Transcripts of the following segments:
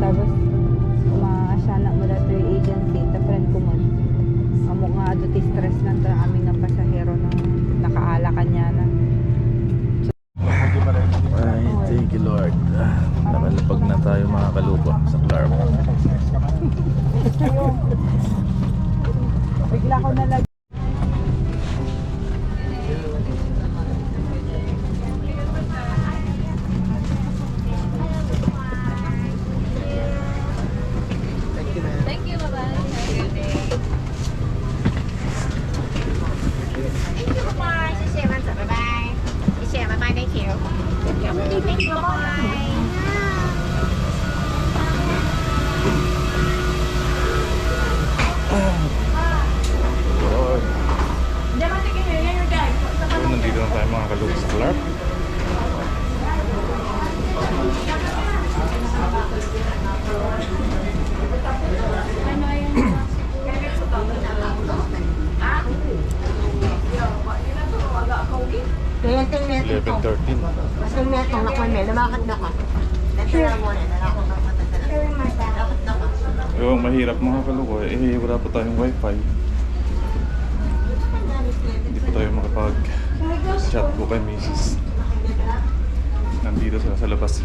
Tapos maasyana mo dato yung agency ta friend ko mo amo nga adto stress nan ta aming nga pasahero nang nakaala kanya na. Ay, thank you Lord. Nakalapag na tayo mga kalupa sa Clark. Bigla ko na lagi. Thank you, bye-bye. Have a good day. Thank you, bye-bye. 谢谢慢走，拜拜。谢谢，拜拜，Thank you. Thank you, bye-bye. Lord. So, nandito na tayo mga kalupa sa Clark. Kaya ito yung neto ko. 11:13. Mas yung neto na ko may lumakad na ka. Neto na mo na. Lalakot na ka. Yung mahirap mga kalupa, eh wala pa tayong wifi. Hindi pa tayo makapag-chat po kay Mrs. Nandito sila sa labas.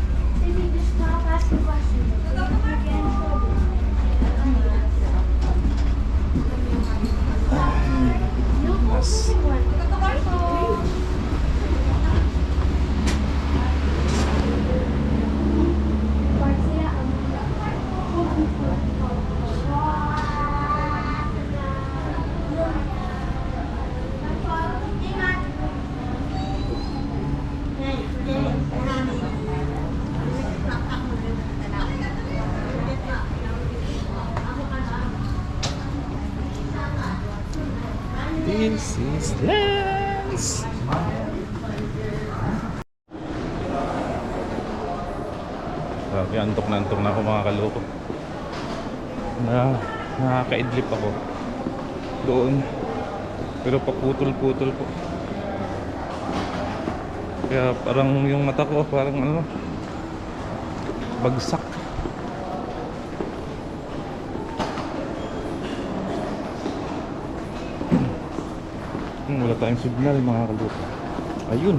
Mas this is Lance. Grabe, antok na ako mga kaloko. Nakakaidlip ako doon. Pero paputol-putol po. Kaya parang yung mata ko parang ano, bagsak. Wala tayong signal mga kaloko. Ayun.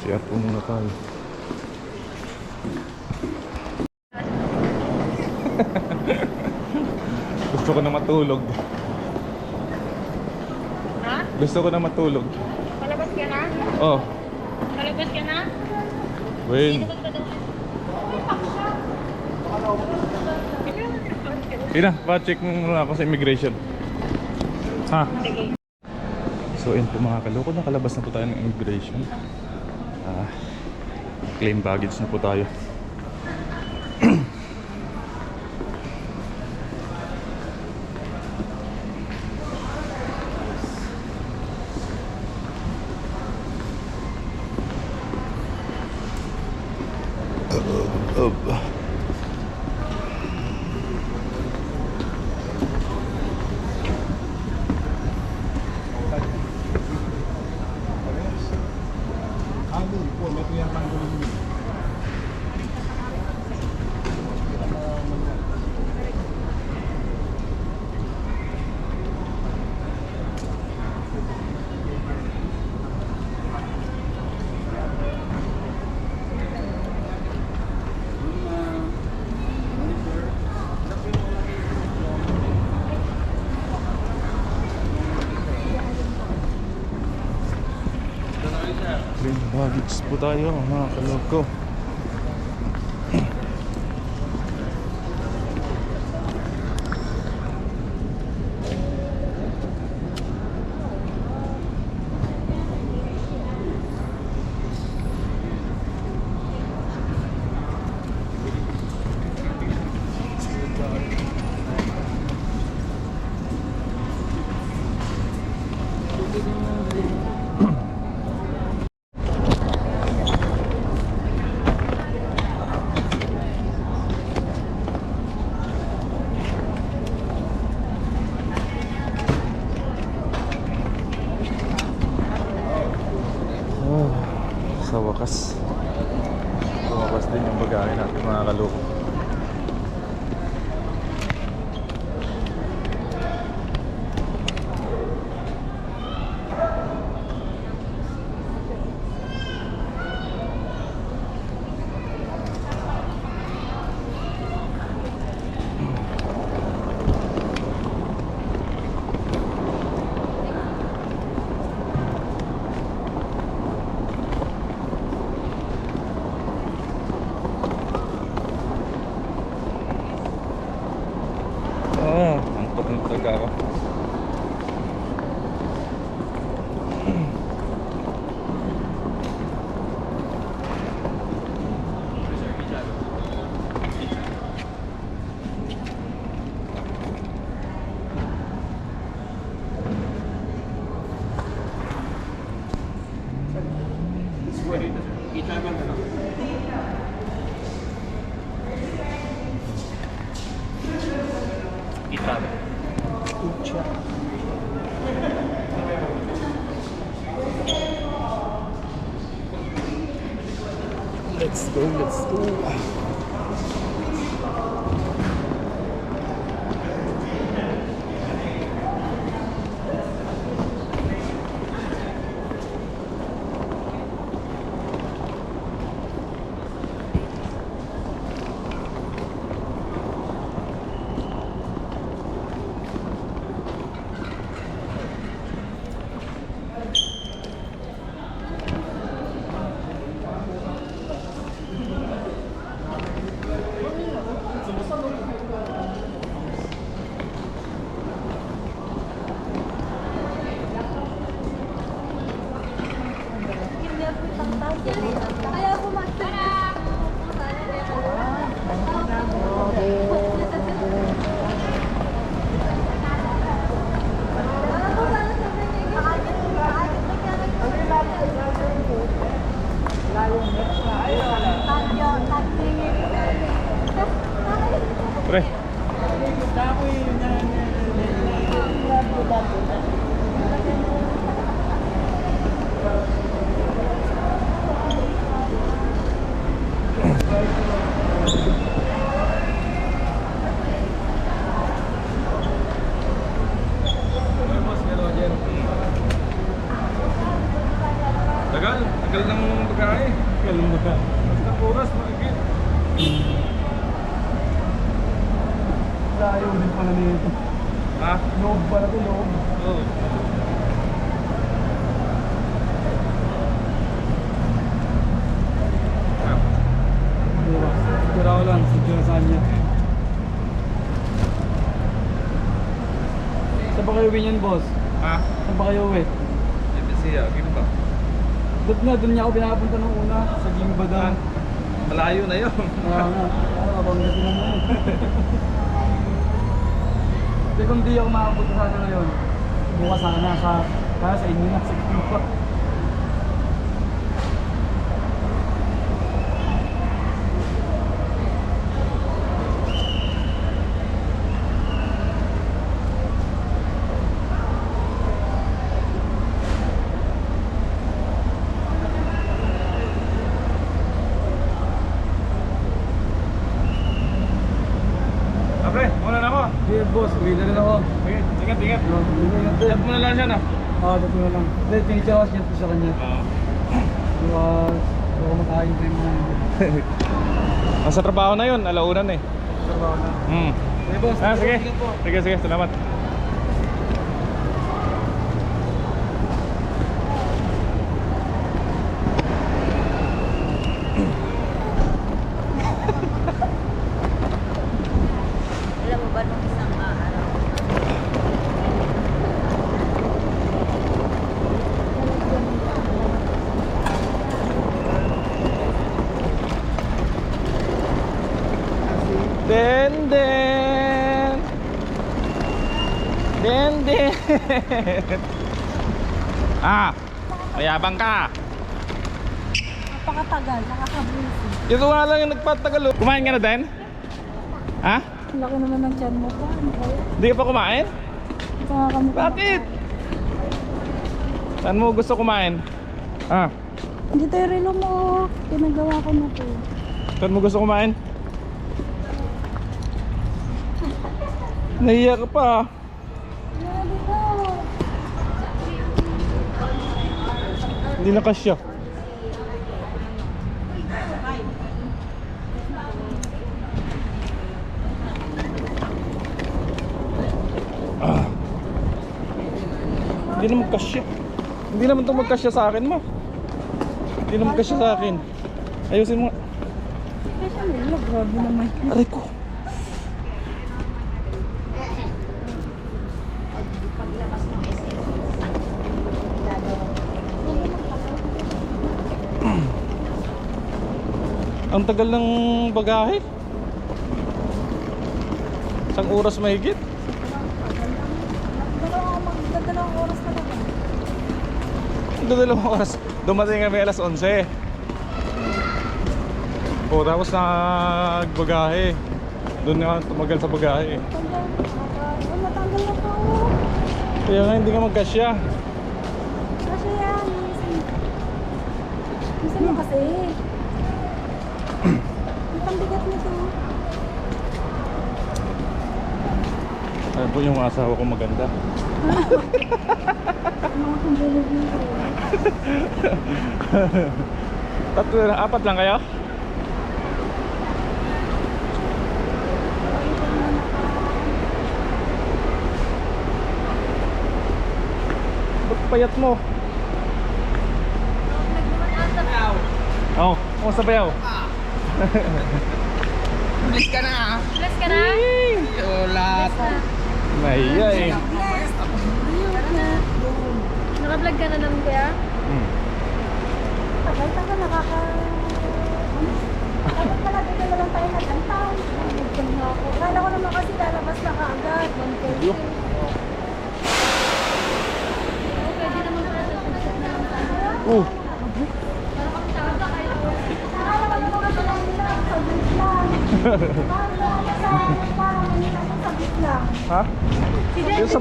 Siya po muna tayo. Gusto ko na matulog. Ha? Gusto ko na matulog. Palabas ka na? Oh, Palabas ka na? Wayne. Ina, pa-check mo muna ako sa immigration. Ha? So yun po mga kaloko, nakalabas na po tayo ng immigration. Claim baggage na po tayo. Claim baggage. Next po tayo mga kaloko. Oh, sa wakas lumabas din yung bagahe natin mga kaloko. Antok ng taga ako. Let's go, let's go. Pre. Tagal ng pagkain. Tagal ng pagkain. Basta oras, makikit. Layo din pala nito. Ha? Loob pala ito, loob. Oo. Diba? Tira ko lang, siguro saan niya. Saan ba kayo uwi niyan, boss? Ha? Saan ba kayo uwi? Siya, Gimba. Doon niya ako pinapunta nung una, sa Gimba daw. Malayo na yun. Kaya nga, abang gabi na yun. Hindi kung di ako makapunta sana ngayon, bukas sana kaya sa inyo na, sa Gimba. Sige boss, uwi na rin ako. Sige, ingat. Ingat. Chat mo na lang siya na. Dito na lang. Hindi, tinitsawas niya sa kanya. Diba, ako makain ko yung mga Nasa trabaho na yun, alaunan eh. trabaho na. Sige boss, Sige. ingat po. Sige, salamat. Ah, mayabang ka. Napakatagal, nakakabisi. Ito nga lang yung nagpatagal. Kumain ka na din? Ha? Laki naman ng tiyan mo pa. Ano kaya? Hindi ka pa kumain? Bakit? Saan mo gusto kumain? Ah, Dito yung relo mo. Pinagawa ko na to. saan mo gusto kumain? Nahiya ka pa. Hindi na kasya. Hindi na magkasya. Hindi naman ito magkasya sa akin mo. Hindi na magkasya sa akin. Ayusin mo. Kasi nila, grabe naman. Aray ko. Ang tagal ng bagahe. Isang oras mahigit. Magdadalawang oras na naman. Dalawang oras. Dumating kami alas 11. O tapos nagbagahe. Doon nga tumagal sa bagahe. Matanggal na po. Kaya nga hindi ka magkasya. Kasi yan. Minsan mo kasi. Ang pambigat nito. Alam po yung asawa ko maganda. Mga kumbulog nito. Tatlo na, apat lang kayo? Ba't payat mo? Oo, kumusta ba yaw? Bilis ka na. Bless ka na? Lahat. Nahiya eh. Naka-vlog ka na naman kuya? Tagal-tagal nakaka... Dapat pala dito na lang tayo nag-antaw. Kala ko naman kasi lalabas na kaagad. 1:30. Pwede naman pala nag-vlog na lang tayo. Oh, Akala ko naman kasi lang nila. Sabit lang. Sabit lang. ha? Yung sa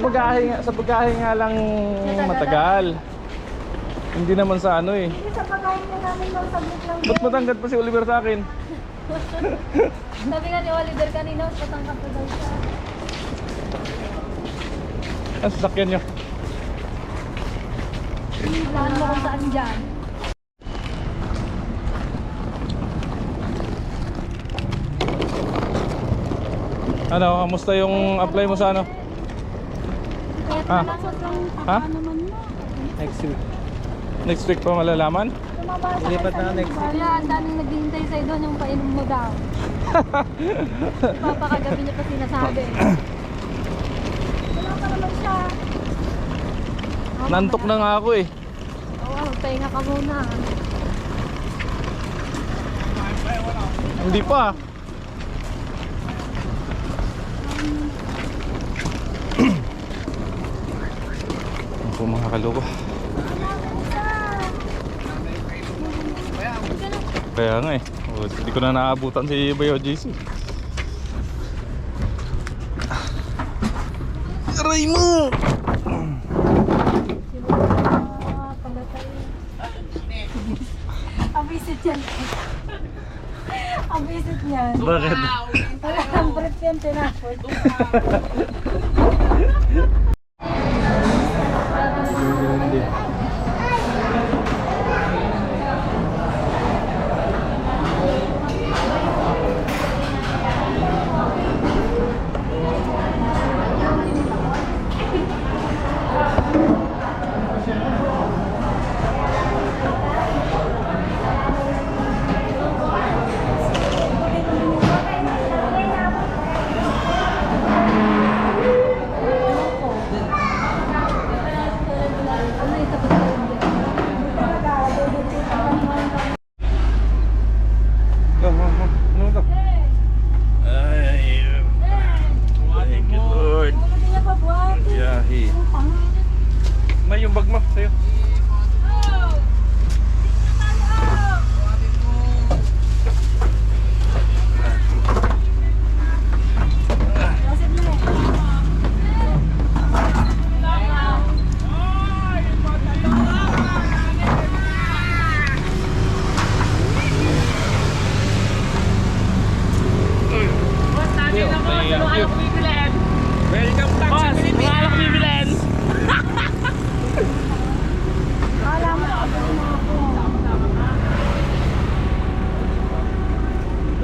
bagahe nga lang matagal. Hindi naman sa ano eh. Hindi sa pagkain na namin lang sabit lang. Ba't matangkad pa si Oliver sa akin? Sabi nga ni Oliver kanina, patangkap ko daw siya. Ang sasakyan nyo. Saan mo kung saan dyan? Ano, kamusta yung apply mo sa ano? Ah. Ha? Next week. Next week pa malalaman? Lipat na next week. Kaya ang daming naghihintay sa'yo doon yung painom mo daw. Papakagabi niya pa sinasabi. Wala pa naman siya. Nantok na nga ako eh. Oo, pahinga ka muna. Hindi pa. Ano po mga kaloko? Kaya nga eh. O, hindi ko na naabutan si Bayo JC. Aray mo! Ang visit yan. Ang visit niyan. Bakit? Ang brief yan tinapos.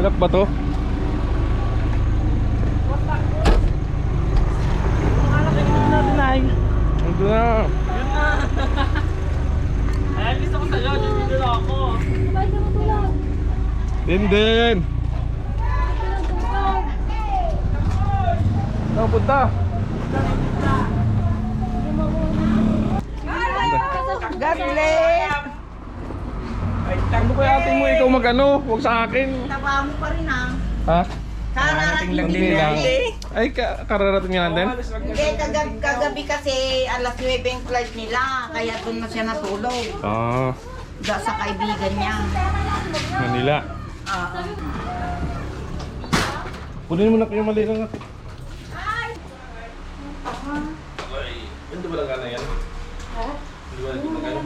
Hilak ba to? Ito na. Ay, gusto ko sa'yo, dito lang ako. Din. Saan punta? God bless! Ano kaya ate mo ikaw mag-ano? Huwag sa akin. Tawa mo pa rin ha. Ha? Kararating lang Hindi lang. Ay, kararating nga lang din? Hindi, kagabi kasi alas 9 yung flight nila. Kaya doon na siya natulog. Ah, Sa kaibigan niya. Manila. Kunin mo na kayo mali lang. Ay, hindi ba lang gana yan? Hindi ba lang gana?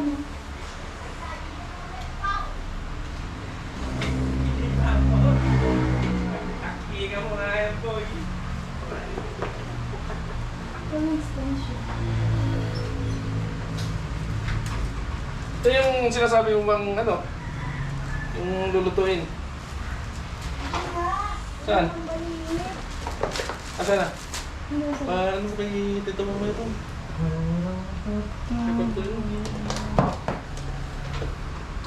Higa mo na yan, boy. Ito yung sinasabi mo bang ano? Yung lulutuin. Saan? Asan na? Ano kay Tito mo ito?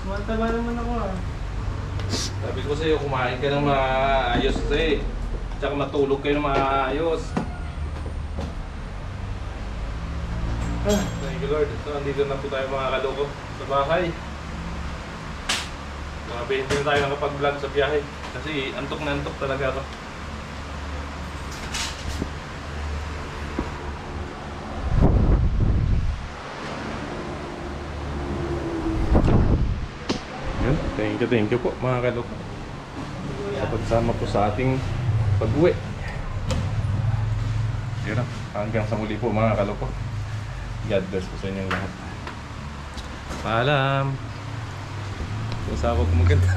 Mataba naman ako ah. Sabi ko sa'yo, kumain ka ng maayos kasi. Tsaka matulog kayo ng maayos. Thank you Lord. So, andito na po tayo mga kaloko sa bahay. Grabe, hindi na tayo nakapag-vlog sa biyahe. Kasi antok na antok talaga ako. Yun, thank you po mga kaloko. Sa pagsama po sa ating pag-uwi. Yun na, hanggang sa muli po mga kaloko. God bless po sa inyong lahat. Paalam! Kung sa ako kumaganda.